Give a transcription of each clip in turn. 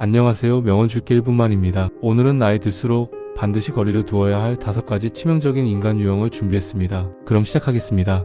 안녕하세요. 명언 줄게 1분만입니다. 오늘은 나이 들수록 반드시 거리를 두어야 할 5가지 치명적인 인간 유형을 준비했습니다. 그럼 시작하겠습니다.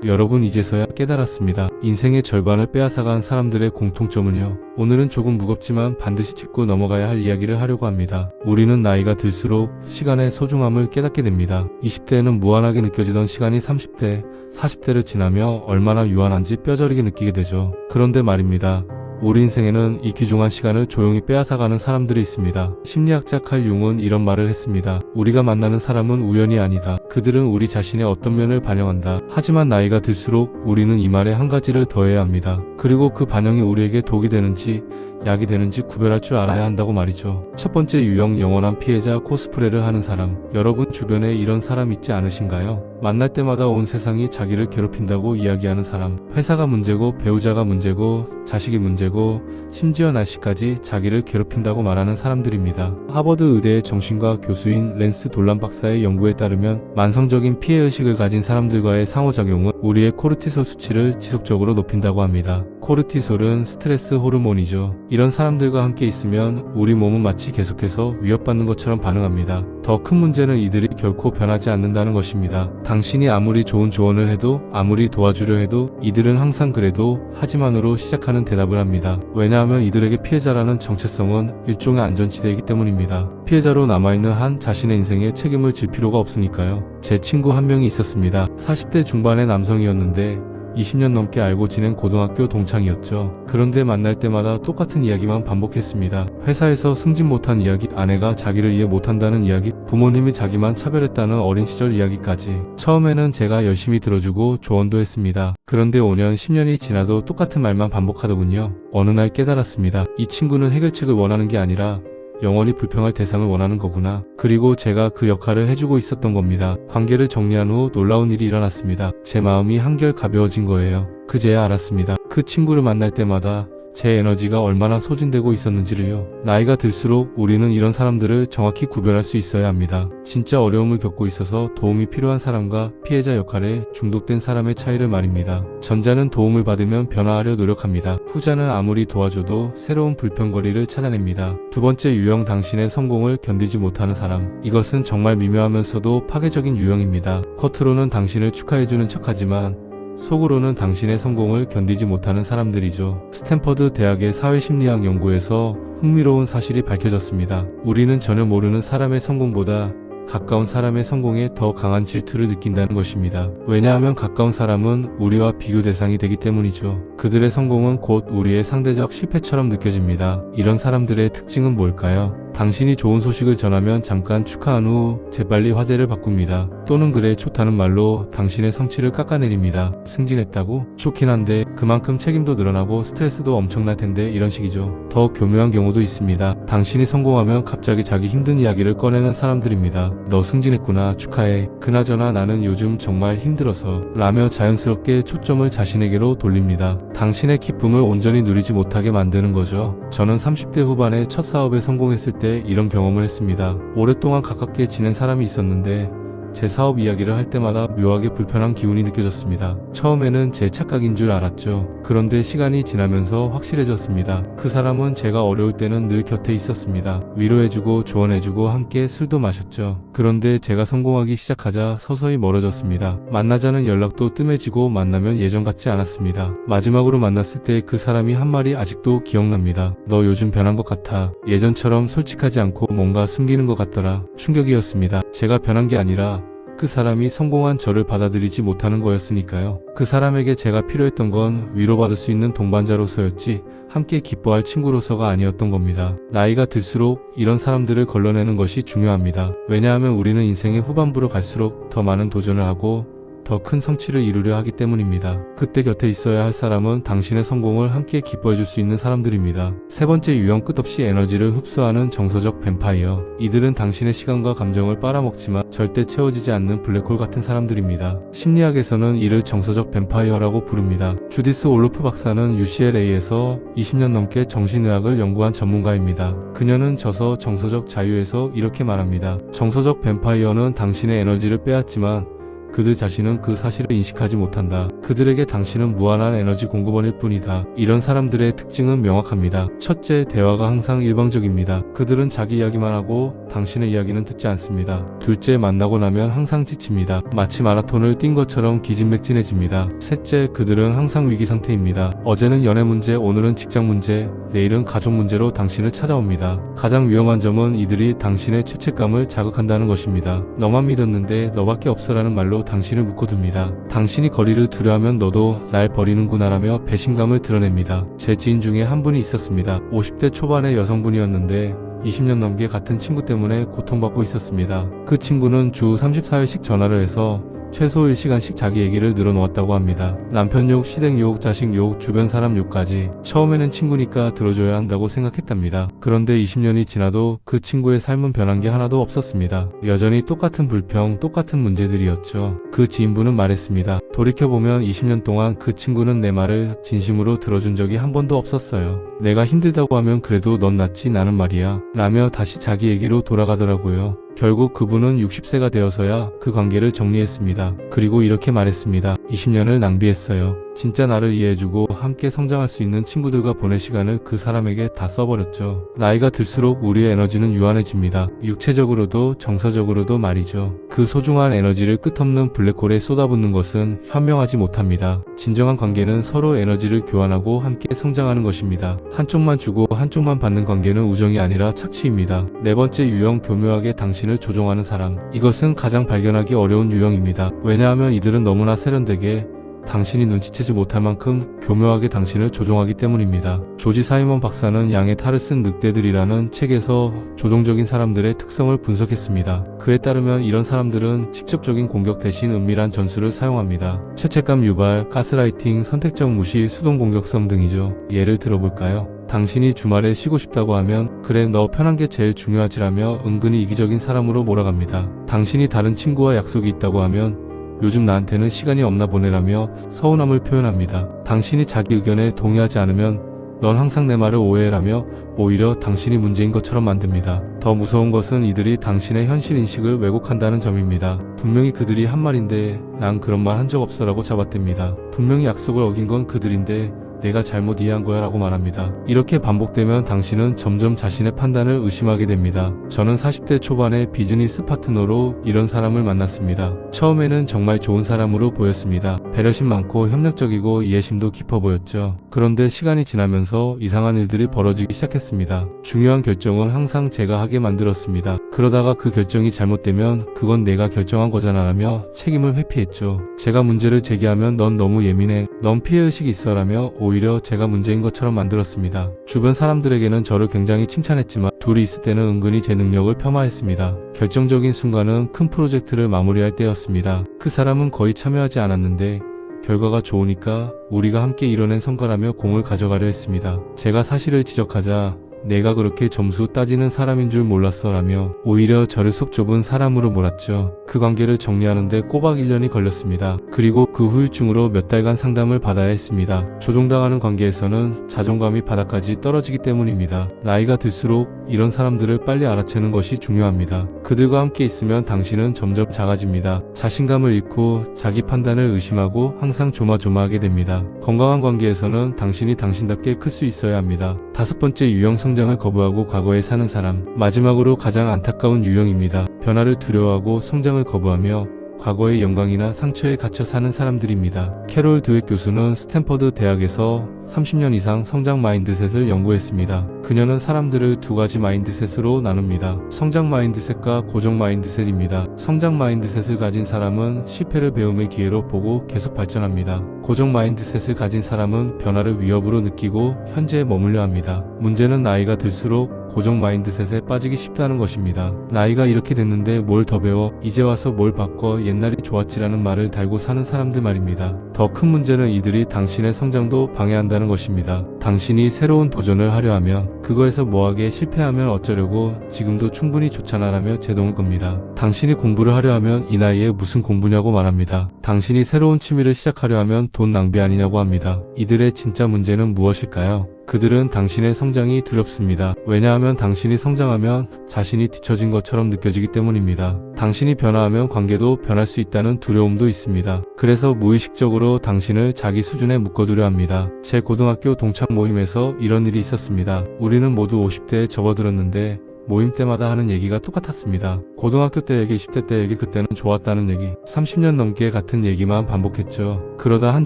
여러분 이제서야 깨달았습니다. 인생의 절반을 빼앗아간 사람들의 공통점은요. 오늘은 조금 무겁지만 반드시 짚고 넘어가야 할 이야기를 하려고 합니다. 우리는 나이가 들수록 시간의 소중함을 깨닫게 됩니다. 20대에는 무한하게 느껴지던 시간이 30대, 40대를 지나며 얼마나 유한한지 뼈저리게 느끼게 되죠. 그런데 말입니다. 우리 인생에는 이 귀중한 시간을 조용히 빼앗아가는 사람들이 있습니다. 심리학자 칼 융은 이런 말을 했습니다. 우리가 만나는 사람은 우연이 아니다. 그들은 우리 자신의 어떤 면을 반영한다. 하지만 나이가 들수록 우리는 이 말에 한 가지를 더해야 합니다. 그리고 그 반영이 우리에게 독이 되는지 약이 되는지 구별할 줄 알아야 한다고 말이죠. 첫 번째 유형, 영원한 피해자 코스프레를 하는 사람. 여러분 주변에 이런 사람 있지 않으신가요? 만날 때마다 온 세상이 자기를 괴롭힌다고 이야기하는 사람. 회사가 문제고 배우자가 문제고 자식이 문제고 심지어 날씨까지 자기를 괴롭힌다고 말하는 사람들입니다. 하버드 의대의 정신과 교수인 랜스 돌란 박사의 연구에 따르면 만성적인 피해의식을 가진 사람들과의 상호작용은 우리의 코르티솔 수치를 지속적으로 높인다고 합니다. 코르티솔은 스트레스 호르몬이죠. 이런 사람들과 함께 있으면 우리 몸은 마치 계속해서 위협받는 것처럼 반응합니다. 더 큰 문제는 이들이 결코 변하지 않는다는 것입니다. 당신이 아무리 좋은 조언을 해도 아무리 도와주려 해도 이들은 항상 그래도 하지만으로 시작하는 대답을 합니다. 왜냐하면 이들에게 피해자라는 정체성은 일종의 안전지대이기 때문입니다. 피해자로 남아있는 한 자신의 인생에 책임을 질 필요가 없으니까요. 제 친구 한 명이 있었습니다. 40대 중반의 남성이었는데 20년 넘게 알고 지낸 고등학교 동창이었죠. 그런데 만날 때마다 똑같은 이야기만 반복했습니다. 회사에서 승진 못한 이야기, 아내가 자기를 이해 못한다는 이야기, 부모님이 자기만 차별했다는 어린 시절 이야기까지. 처음에는 제가 열심히 들어주고 조언도 했습니다. 그런데 5년, 10년이 지나도 똑같은 말만 반복하더군요. 어느 날 깨달았습니다. 이 친구는 해결책을 원하는 게 아니라 영원히 불평할 대상을 원하는 거구나. 그리고 제가 그 역할을 해주고 있었던 겁니다. 관계를 정리한 후 놀라운 일이 일어났습니다. 제 마음이 한결 가벼워진 거예요. 그제야 알았습니다. 그 친구를 만날 때마다 제 에너지가 얼마나 소진되고 있었는지를요. 나이가 들수록 우리는 이런 사람들을 정확히 구별할 수 있어야 합니다. 진짜 어려움을 겪고 있어서 도움이 필요한 사람과 피해자 역할에 중독된 사람의 차이를 말입니다. 전자는 도움을 받으면 변화하려 노력합니다. 후자는 아무리 도와줘도 새로운 불평거리를 찾아냅니다. 두 번째 유형, 당신의 성공을 견디지 못하는 사람. 이것은 정말 미묘하면서도 파괴적인 유형입니다. 겉으로는 당신을 축하해주는 척하지만 속으로는 당신의 성공을 견디지 못하는 사람들이죠. 스탠퍼드 대학의 사회심리학 연구에서 흥미로운 사실이 밝혀졌습니다. 우리는 전혀 모르는 사람의 성공보다 가까운 사람의 성공에 더 강한 질투를 느낀다는 것입니다. 왜냐하면 가까운 사람은 우리와 비교 대상이 되기 때문이죠. 그들의 성공은 곧 우리의 상대적 실패처럼 느껴집니다. 이런 사람들의 특징은 뭘까요? 당신이 좋은 소식을 전하면 잠깐 축하한 후 재빨리 화제를 바꿉니다. 또는 그래 좋다는 말로 당신의 성취를 깎아내립니다. 승진했다고? 좋긴 한데 그만큼 책임도 늘어나고 스트레스도 엄청날 텐데, 이런 식이죠. 더 교묘한 경우도 있습니다. 당신이 성공하면 갑자기 자기 힘든 이야기를 꺼내는 사람들입니다. 너 승진했구나, 축하해. 그나저나 나는 요즘 정말 힘들어서 라며 자연스럽게 초점을 자신에게로 돌립니다. 당신의 기쁨을 온전히 누리지 못하게 만드는 거죠. 저는 30대 후반에 첫 사업에 성공했을 때 이런 경험을 했습니다. 오랫동안 가깝게 지낸 사람이 있었는데 제 사업 이야기를 할 때마다 묘하게 불편한 기운이 느껴졌습니다. 처음에는 제 착각인 줄 알았죠. 그런데 시간이 지나면서 확실해졌습니다. 그 사람은 제가 어려울 때는 늘 곁에 있었습니다. 위로해주고 조언해주고 함께 술도 마셨죠. 그런데 제가 성공하기 시작하자 서서히 멀어졌습니다. 만나자는 연락도 뜸해지고 만나면 예전 같지 않았습니다. 마지막으로 만났을 때 그 사람이 한 말이 아직도 기억납니다. 너 요즘 변한 것 같아. 예전처럼 솔직하지 않고 뭔가 숨기는 것 같더라. 충격이었습니다. 제가 변한 게 아니라 그 사람이 성공한 저를 받아들이지 못하는 거였으니까요. 그 사람에게 제가 필요했던 건 위로받을 수 있는 동반자로서였지 함께 기뻐할 친구로서가 아니었던 겁니다. 나이가 들수록 이런 사람들을 걸러내는 것이 중요합니다. 왜냐하면 우리는 인생의 후반부로 갈수록 더 많은 도전을 하고 더 큰 성취를 이루려 하기 때문입니다. 그때 곁에 있어야 할 사람은 당신의 성공을 함께 기뻐해줄 수 있는 사람들입니다. 세 번째 유형, 끝없이 에너지를 흡수하는 정서적 뱀파이어. 이들은 당신의 시간과 감정을 빨아먹지만 절대 채워지지 않는 블랙홀 같은 사람들입니다. 심리학에서는 이를 정서적 뱀파이어라고 부릅니다. 주디스 올로프 박사는 UCLA에서 20년 넘게 정신의학을 연구한 전문가입니다. 그녀는 저서 정서적 자유에서 이렇게 말합니다. 정서적 뱀파이어는 당신의 에너지를 빼앗지만 그들 자신은 그 사실을 인식하지 못한다. 그들에게 당신은 무한한 에너지 공급원일 뿐이다. 이런 사람들의 특징은 명확합니다. 첫째, 대화가 항상 일방적입니다. 그들은 자기 이야기만 하고 당신의 이야기는 듣지 않습니다. 둘째, 만나고 나면 항상 지칩니다. 마치 마라톤을 뛴 것처럼 기진맥진해집니다. 셋째, 그들은 항상 위기 상태입니다. 어제는 연애 문제, 오늘은 직장 문제, 내일은 가족 문제로 당신을 찾아옵니다. 가장 위험한 점은 이들이 당신의 죄책감을 자극한다는 것입니다. 너만 믿었는데 너밖에 없어라는 말로 당신을 묶어둡니다. 당신이 거리를 두려하면 너도 날 버리는구나라며 배신감을 드러냅니다. 제 지인 중에 한 분이 있었습니다. 50대 초반의 여성분이었는데 20년 넘게 같은 친구 때문에 고통받고 있었습니다. 그 친구는 주 34회씩 전화를 해서 최소 1시간씩 자기 얘기를 늘어놓았다고 합니다. 남편 욕, 시댁 욕, 자식 욕, 주변 사람 욕까지. 처음에는 친구니까 들어줘야 한다고 생각했답니다. 그런데 20년이 지나도 그 친구의 삶은 변한 게 하나도 없었습니다. 여전히 똑같은 불평, 똑같은 문제들이었죠. 그 지인분은 말했습니다. 돌이켜보면 20년 동안 그 친구는 내 말을 진심으로 들어준 적이 한 번도 없었어요. 내가 힘들다고 하면 그래도 넌 낫지 나는 말이야 라며 다시 자기 얘기로 돌아가더라고요. 결국 그분은 60세가 되어서야 그 관계를 정리했습니다. 그리고 이렇게 말했습니다. 20년을 낭비했어요. 진짜 나를 이해해주고 함께 성장할 수 있는 친구들과 보낼 시간을 그 사람에게 다 써버렸죠. 나이가 들수록 우리의 에너지는 유한해집니다. 육체적으로도 정서적으로도 말이죠. 그 소중한 에너지를 끝없는 블랙홀에 쏟아붓는 것은 현명하지 못합니다. 진정한 관계는 서로 에너지를 교환하고 함께 성장하는 것입니다. 한쪽만 주고 한쪽만 받는 관계는 우정이 아니라 착취입니다. 네 번째 유형, 교묘하게 당신을 조종하는 사람. 이것은 가장 발견하기 어려운 유형입니다. 왜냐하면 이들은 너무나 세련되게 당신이 눈치채지 못할 만큼 교묘하게 당신을 조종하기 때문입니다. 조지 사이먼 박사는 양의 탈을 쓴 늑대들이라는 책에서 조종적인 사람들의 특성을 분석했습니다. 그에 따르면 이런 사람들은 직접적인 공격 대신 은밀한 전술을 사용합니다. 죄책감 유발, 가스라이팅, 선택적 무시, 수동 공격성 등이죠. 예를 들어볼까요? 당신이 주말에 쉬고 싶다고 하면 그래 너 편한 게 제일 중요하지라며 은근히 이기적인 사람으로 몰아갑니다. 당신이 다른 친구와 약속이 있다고 하면 요즘 나한테는 시간이 없나 보내라며 서운함을 표현합니다. 당신이 자기 의견에 동의하지 않으면 넌 항상 내 말을 오해라며 오히려 당신이 문제인 것처럼 만듭니다. 더 무서운 것은 이들이 당신의 현실 인식을 왜곡한다는 점입니다. 분명히 그들이 한 말인데 난 그런 말 한 적 없어 라고 잡아댑니다. 분명히 약속을 어긴 건 그들인데 내가 잘못 이해한 거야 라고 말합니다. 이렇게 반복되면 당신은 점점 자신의 판단을 의심하게 됩니다. 저는 40대 초반에 비즈니스 파트너로 이런 사람을 만났습니다. 처음에는 정말 좋은 사람으로 보였습니다. 배려심 많고 협력적이고 이해심도 깊어 보였죠. 그런데 시간이 지나면서 이상한 일들이 벌어지기 시작했습니다. 중요한 결정은 항상 제가 하게 만들었습니다. 그러다가 그 결정이 잘못되면 그건 내가 결정한 거잖아 라며 책임을 회피했죠. 제가 문제를 제기하면 넌 너무 예민해, 넌 피해의식이 있어 라며 오히려 제가 문제인 것처럼 만들었습니다. 주변 사람들에게는 저를 굉장히 칭찬했지만 둘이 있을 때는 은근히 제 능력을 폄하했습니다. 결정적인 순간은 큰 프로젝트를 마무리할 때였습니다. 그 사람은 거의 참여하지 않았는데 결과가 좋으니까 우리가 함께 이뤄낸 성과라며 공을 가져가려 했습니다. 제가 사실을 지적하자 내가 그렇게 점수 따지는 사람인 줄 몰랐어 라며 오히려 저를 속 좁은 사람으로 몰았죠. 그 관계를 정리하는데 꼬박 1년이 걸렸습니다. 그리고 그 후유증으로 몇 달간 상담을 받아야 했습니다. 조종당하는 관계에서는 자존감이 바닥까지 떨어지기 때문입니다. 나이가 들수록 이런 사람들을 빨리 알아채는 것이 중요합니다. 그들과 함께 있으면 당신은 점점 작아집니다. 자신감을 잃고 자기 판단을 의심하고 항상 조마조마하게 됩니다. 건강한 관계에서는 당신이 당신답게 클 수 있어야 합니다. 다섯 번째 유형, 성장을 거부하고 과거에 사는 사람. 마지막으로 가장 안타까운 유형입니다. 변화를 두려워하고 성장을 거부하며 과거의 영광이나 상처에 갇혀 사는 사람들입니다. 캐롤 드웨 교수는 스탠퍼드 대학에서 30년 이상 성장 마인드셋을 연구했습니다. 그녀는 사람들을 두 가지 마인드셋으로 나눕니다. 성장 마인드셋과 고정 마인드셋입니다. 성장 마인드셋을 가진 사람은 실패를 배움의 기회로 보고 계속 발전합니다. 고정 마인드셋을 가진 사람은 변화를 위협으로 느끼고 현재에 머물려 합니다. 문제는 나이가 들수록 고정 마인드셋에 빠지기 쉽다는 것입니다. 나이가 이렇게 됐는데 뭘 더 배워, 이제 와서 뭘 바꿔, 옛날이 좋았지라는 말을 달고 사는 사람들 말입니다. 더 큰 문제는 이들이 당신의 성장도 방해한다는 것입니다. 당신이 새로운 도전을 하려 하면 그거에서 뭐하게 실패하면 어쩌려고, 지금도 충분히 좋잖아 라며 제동을 겁니다. 당신이 공부를 하려 하면 이 나이에 무슨 공부냐고 말합니다. 당신이 새로운 취미를 시작하려 하면 돈 낭비 아니냐고 합니다. 이들의 진짜 문제는 무엇일까요? 그들은 당신의 성장이 두렵습니다. 왜냐하면 당신이 성장하면 자신이 뒤처진 것처럼 느껴지기 때문입니다. 당신이 변화하면 관계도 변할 수 있다는 두려움도 있습니다. 그래서 무의식적으로 당신을 자기 수준에 묶어두려 합니다. 제 고등학교 동창 모임에서 이런 일이 있었습니다. 우리는 모두 50대에 접어들었는데 모임 때마다 하는 얘기가 똑같았습니다. 고등학교 때 얘기, 20대 때 얘기, 그때는 좋았다는 얘기. 30년 넘게 같은 얘기만 반복했죠. 그러다 한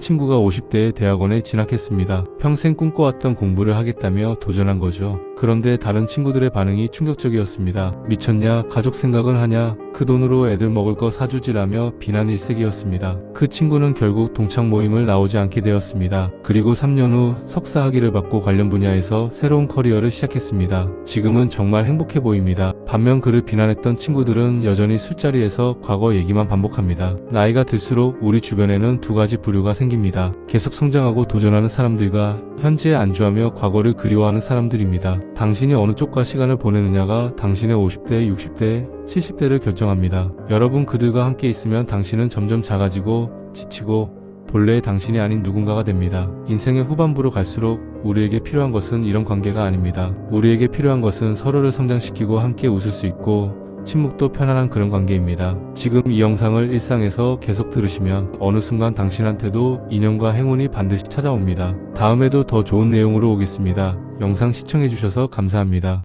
친구가 50대에 대학원에 진학했습니다. 평생 꿈꿔왔던 공부를 하겠다며 도전한 거죠. 그런데 다른 친구들의 반응이 충격적이었습니다. 미쳤냐? 가족 생각은 하냐? 그 돈으로 애들 먹을 거 사주지라며 비난 일색이었습니다. 그 친구는 결국 동창 모임을 나오지 않게 되었습니다. 그리고 3년 후 석사 학위를 받고 관련 분야에서 새로운 커리어를 시작했습니다. 지금은 정말 행복해 보입니다. 반면 그를 비난했던 친구들은 여전히 술자리에서 과거 얘기만 반복합니다. 나이가 들수록 우리 주변에는 두 가지 부류가 생깁니다. 계속 성장하고 도전하는 사람들과 현재에 안주하며 과거를 그리워하는 사람들입니다. 당신이 어느 쪽과 시간을 보내느냐가 당신의 50대, 60대, 70대를 결정합니다. 여러분, 그들과 함께 있으면 당신은 점점 작아지고 지치고 본래의 당신이 아닌 누군가가 됩니다. 인생의 후반부로 갈수록 우리에게 필요한 것은 이런 관계가 아닙니다. 우리에게 필요한 것은 서로를 성장시키고 함께 웃을 수 있고 침묵도 편안한 그런 관계입니다. 지금 이 영상을 일상에서 계속 들으시면 어느 순간 당신한테도 인연과 행운이 반드시 찾아옵니다. 다음에도 더 좋은 내용으로 오겠습니다. 영상 시청해주셔서 감사합니다.